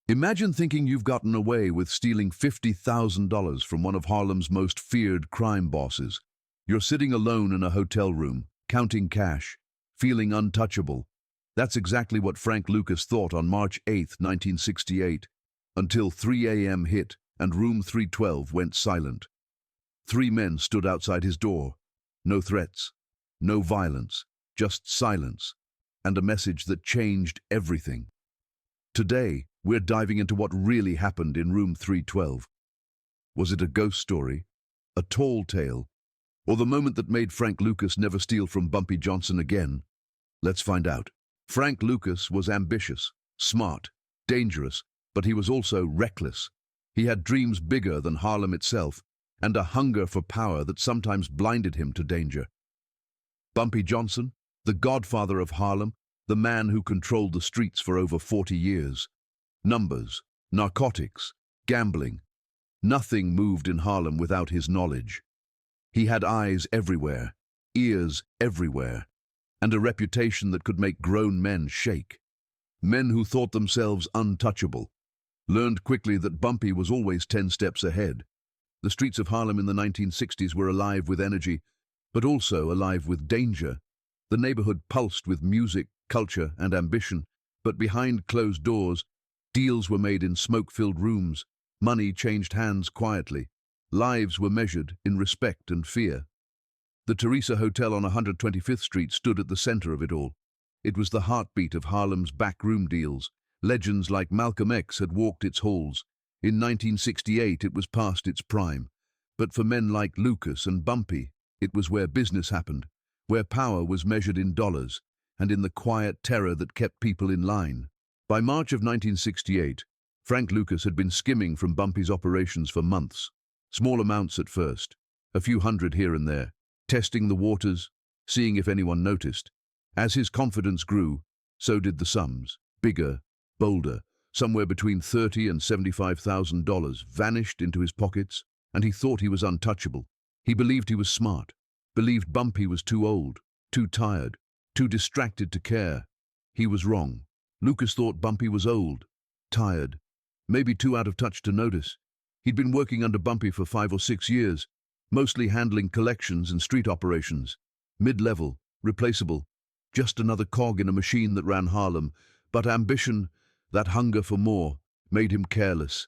Imagine thinking you've gotten away with stealing $50,000 from one of Harlem's most feared crime bosses. You're sitting alone in a hotel room, counting cash, feeling untouchable. That's exactly what Frank Lucas thought on March 8, 1968, until 3 a.m. hit and room 312 went silent. 3 men stood outside his door. No threats, no violence, just silence, and a message that changed everything. Today, we're diving into what really happened in room 312. Was it a ghost story, a tall tale, or the moment that made Frank Lucas never steal from Bumpy Johnson again? Let's find out. Frank Lucas was ambitious, smart, dangerous, but he was also reckless. He had dreams bigger than Harlem itself, and a hunger for power that sometimes blinded him to danger. Bumpy Johnson, the godfather of Harlem, the man who controlled the streets for over 40 years. Numbers, narcotics, gambling. Nothing moved in Harlem without his knowledge. He had eyes everywhere, ears everywhere, and a reputation that could make grown men shake. Men who thought themselves untouchable learned quickly that Bumpy was always 10 steps ahead. The streets of Harlem in the 1960s were alive with energy, but also alive with danger. The neighborhood pulsed with music, culture, and ambition, but behind closed doors, deals were made in smoke-filled rooms, money changed hands quietly, lives were measured in respect and fear. The Theresa Hotel on 125th Street stood at the center of it all. It was the heartbeat of Harlem's backroom deals. Legends like Malcolm X had walked its halls. In 1968, it was past its prime. But for men like Lucas and Bumpy, it was where business happened, where power was measured in dollars, and in the quiet terror that kept people in line. By March of 1968, Frank Lucas had been skimming from Bumpy's operations for months. Small amounts at first, a few hundred here and there, testing the waters, seeing if anyone noticed. As his confidence grew, so did the sums. Bigger, bolder, somewhere between $30,000 and $75,000 vanished into his pockets, and he thought he was untouchable. He believed he was smart, believed Bumpy was too old, too tired, too distracted to care. He was wrong. Lucas thought Bumpy was old, tired, maybe too out of touch to notice. He'd been working under Bumpy for 5 or 6 years, mostly handling collections and street operations. Mid-level, replaceable, just another cog in a machine that ran Harlem. But ambition, that hunger for more, made him careless.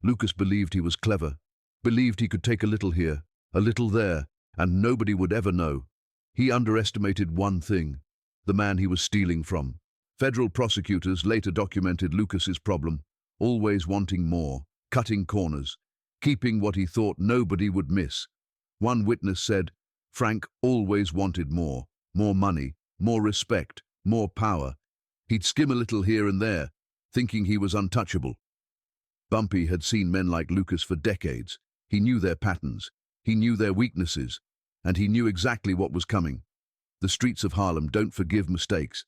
Lucas believed he was clever, believed he could take a little here, a little there, and nobody would ever know. He underestimated one thing: the man he was stealing from. Federal prosecutors later documented Lucas's problem, always wanting more, cutting corners, keeping what he thought nobody would miss. One witness said, Frank always wanted more money, more respect, more power. He'd skim a little here and there, thinking he was untouchable. Bumpy had seen men like Lucas for decades. He knew their patterns, he knew their weaknesses, and he knew exactly what was coming. The streets of Harlem don't forgive mistakes,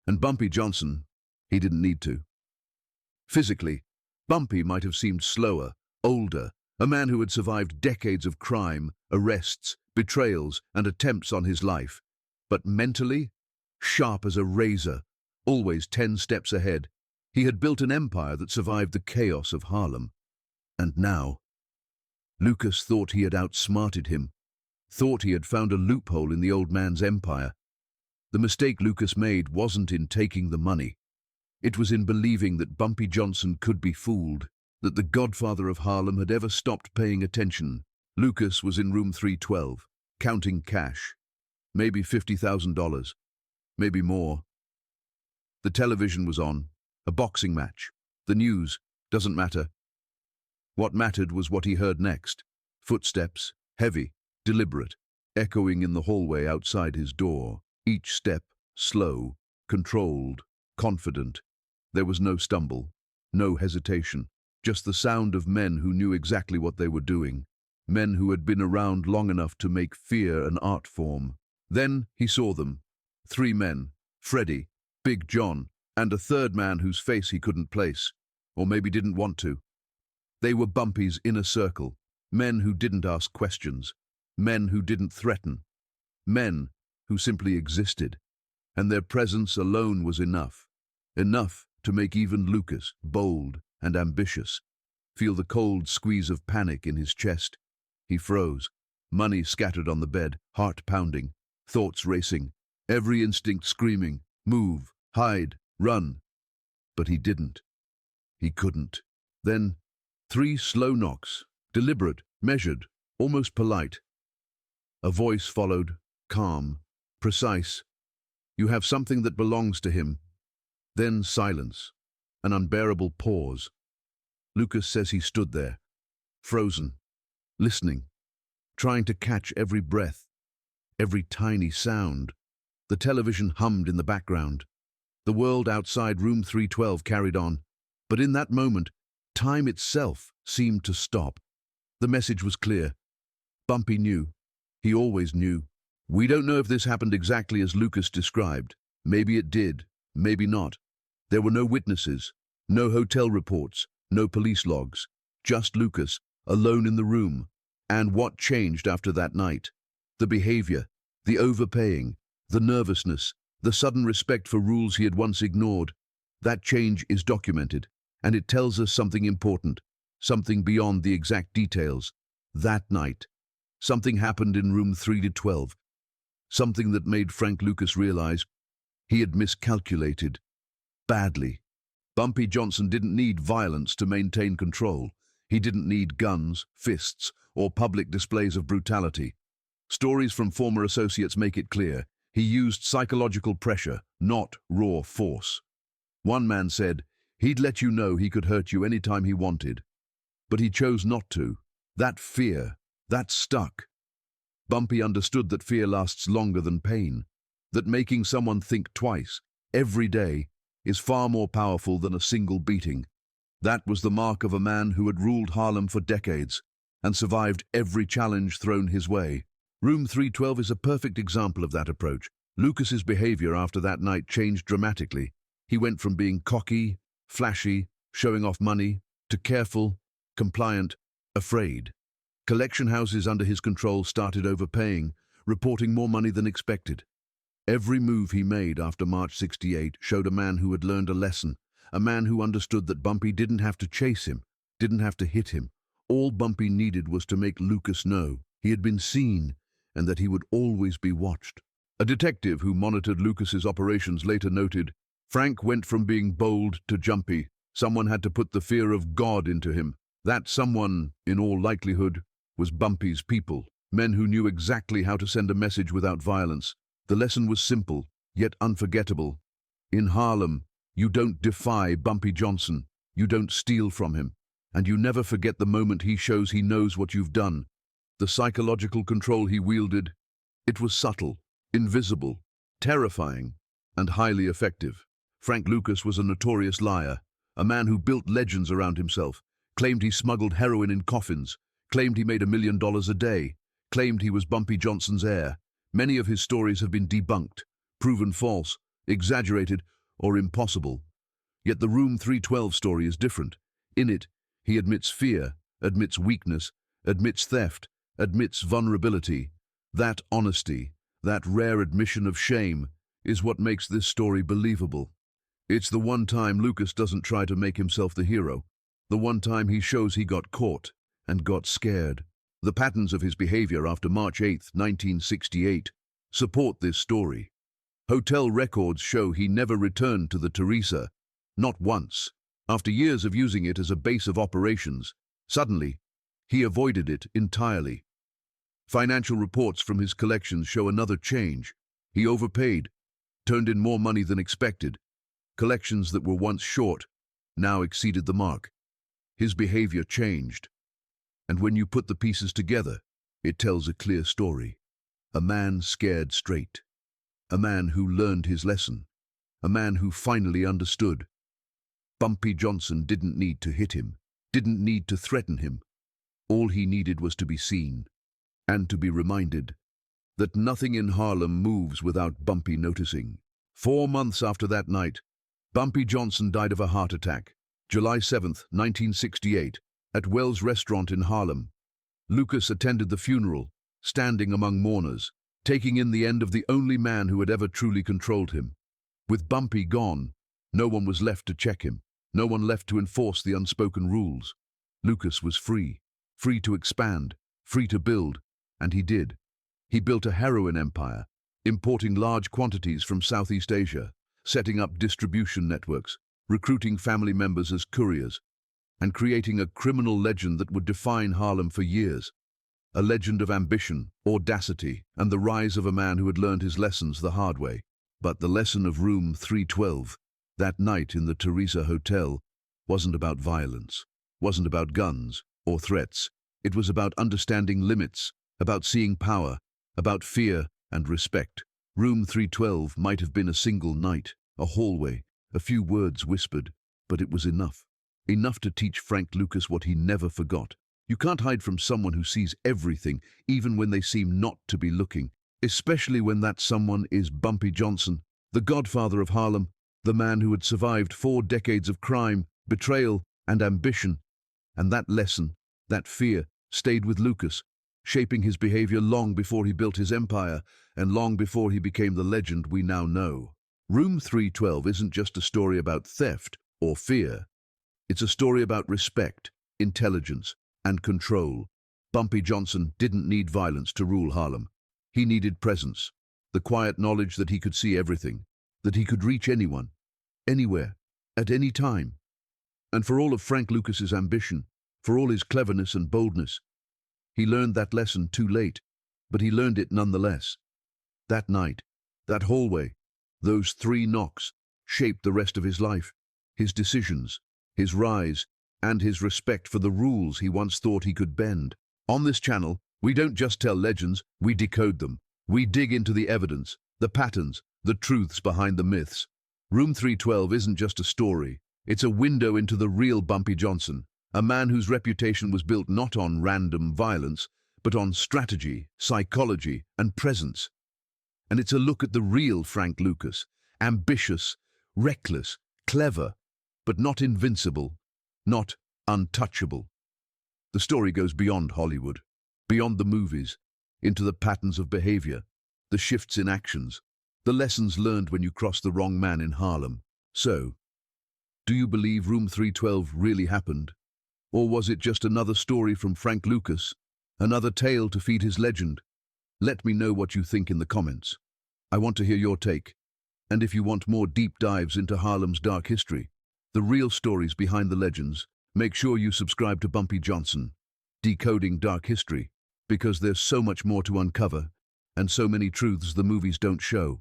and Bumpy Johnson, he didn't need to. Physically, Bumpy might have seemed slower, older, a man who had survived decades of crime, arrests, betrayals, and attempts on his life. But mentally, sharp as a razor, always 10 steps ahead. He had built an empire that survived the chaos of Harlem. And now, Lucas thought he had outsmarted him, thought he had found a loophole in the old man's empire. The mistake Lucas made wasn't in taking the money. It was in believing that Bumpy Johnson could be fooled, that the godfather of Harlem had ever stopped paying attention. Lucas was in room 312, counting cash. Maybe $50,000, maybe more. The television was on, a boxing match. The news doesn't matter. What mattered was what he heard next. Footsteps, heavy, deliberate, echoing in the hallway outside his door. Each step, slow, controlled, confident. There was no stumble, no hesitation, just the sound of men who knew exactly what they were doing, men who had been around long enough to make fear an art form. Then he saw them. 3 men, Freddie, Big John, and a third man whose face he couldn't place, or maybe didn't want to. They were Bumpy's inner circle, men who didn't ask questions, men who didn't threaten, men who simply existed, and their presence alone was enough to make even Lucas, bold, and ambitious. Feel the cold squeeze of panic in his chest. He froze. Money scattered on the bed, heart pounding, thoughts racing, every instinct screaming, move, hide, run. But he didn't. He couldn't. Then, 3 slow knocks, deliberate, measured, almost polite. A voice followed, calm, precise. You have something that belongs to him. Then silence, an unbearable pause. Lucas says he stood there, frozen, listening, trying to catch every breath, every tiny sound. The television hummed in the background. The world outside room 312 carried on, but in that moment, time itself seemed to stop. The message was clear. Bumpy knew. He always knew. We don't know if this happened exactly as Lucas described. Maybe it did, maybe not. There were no witnesses, no hotel reports, no police logs. Just Lucas, alone in the room. And what changed after that night? The behavior, the overpaying, the nervousness, the sudden respect for rules he had once ignored. That change is documented, and it tells us something important, something beyond the exact details. That night, something happened in room 312, something that made Frank Lucas realize he had miscalculated badly. Bumpy Johnson didn't need violence to maintain control. He didn't need guns, fists, or public displays of brutality. Stories from former associates make it clear. He used psychological pressure, not raw force. One man said, he'd let you know he could hurt you anytime he wanted. But he chose not to. That fear, that stuck. Bumpy understood that fear lasts longer than pain, that making someone think twice, every day, is far more powerful than a single beating. That was the mark of a man who had ruled Harlem for decades and survived every challenge thrown his way. Room 312 is a perfect example of that approach. Lucas's behavior after that night changed dramatically. He went from being cocky, flashy, showing off money, to careful, compliant, afraid. Collection houses under his control started overpaying, reporting more money than expected. Every move he made after March '68 showed a man who had learned a lesson, a man who understood that Bumpy didn't have to chase him, didn't have to hit him. All Bumpy needed was to make Lucas know he had been seen and that he would always be watched. A detective who monitored Lucas's operations later noted, Frank went from being bold to jumpy. Someone had to put the fear of God into him. That someone, in all likelihood, was Bumpy's people, men who knew exactly how to send a message without violence. The lesson was simple, yet unforgettable. In Harlem, you don't defy Bumpy Johnson, you don't steal from him, and you never forget the moment he shows he knows what you've done. The psychological control he wielded, it was subtle, invisible, terrifying, and highly effective. Frank Lucas was a notorious liar, a man who built legends around himself, claimed he smuggled heroin in coffins, claimed he made $1 million a day, claimed he was Bumpy Johnson's heir. Many of his stories have been debunked, proven false, exaggerated, or impossible. Yet the Room 312 story is different. In it, he admits fear, admits weakness, admits theft, admits vulnerability. That honesty, that rare admission of shame, is what makes this story believable. It's the one time Lucas doesn't try to make himself the hero, the one time he shows he got caught and got scared. The patterns of his behavior after March 8, 1968, support this story. Hotel records show he never returned to the Theresa, not once. After years of using it as a base of operations, suddenly, he avoided it entirely. Financial reports from his collections show another change. He overpaid, turned in more money than expected. Collections that were once short now exceeded the mark. His behavior changed. And when you put the pieces together, it tells a clear story. A man scared straight. A man who learned his lesson. A man who finally understood. Bumpy Johnson didn't need to hit him, didn't need to threaten him. All he needed was to be seen, and to be reminded that nothing in Harlem moves without Bumpy noticing. 4 months after that night, Bumpy Johnson died of a heart attack, July 7, 1968, at Wells Restaurant in Harlem. Lucas attended the funeral, standing among mourners, taking in the end of the only man who had ever truly controlled him. With Bumpy gone, no one was left to check him, No one left to enforce the unspoken rules. Lucas was free, free to expand, free to build, and he did. He built a heroin empire, importing large quantities from Southeast Asia, setting up distribution networks, recruiting family members as couriers, and creating a criminal legend that would define Harlem for years. A legend of ambition, audacity, and the rise of a man who had learned his lessons the hard way. But the lesson of room 312, that night in the Theresa Hotel, wasn't about violence, wasn't about guns or threats. It was about understanding limits, about seeing power, about fear and respect. Room 312 might have been a single night, a hallway, a few words whispered, but it was enough. Enough to teach Frank Lucas what he never forgot. You can't hide from someone who sees everything, even when they seem not to be looking, especially when that someone is Bumpy Johnson, the godfather of Harlem, the man who had survived 4 decades of crime, betrayal, and ambition. And that lesson, that fear, stayed with Lucas, shaping his behavior long before he built his empire and long before he became the legend we now know. Room 312 isn't just a story about theft or fear. It's a story about respect, intelligence, and control. Bumpy Johnson didn't need violence to rule Harlem. He needed presence, the quiet knowledge that he could see everything, that he could reach anyone, anywhere, at any time. And for all of Frank Lucas's ambition, for all his cleverness and boldness, he learned that lesson too late, but he learned it nonetheless. That night, that hallway, those 3 knocks, shaped the rest of his life, his decisions, his rise, and his respect for the rules he once thought he could bend. On this channel, we don't just tell legends, we decode them. We dig into the evidence, the patterns, the truths behind the myths. Room 312 isn't just a story, it's a window into the real Bumpy Johnson, a man whose reputation was built not on random violence, but on strategy, psychology, and presence. And it's a look at the real Frank Lucas, ambitious, reckless, clever, but not invincible, not untouchable. The story goes beyond Hollywood, beyond the movies, into the patterns of behavior, the shifts in actions, the lessons learned when you cross the wrong man in Harlem. So, do you believe Room 312 really happened? Or was it just another story from Frank Lucas, another tale to feed his legend? Let me know what you think in the comments. I want to hear your take. And if you want more deep dives into Harlem's dark history, the real stories behind the legends, make sure you subscribe to Bumpy Johnson, Decoding Dark History, because there's so much more to uncover, and so many truths the movies don't show.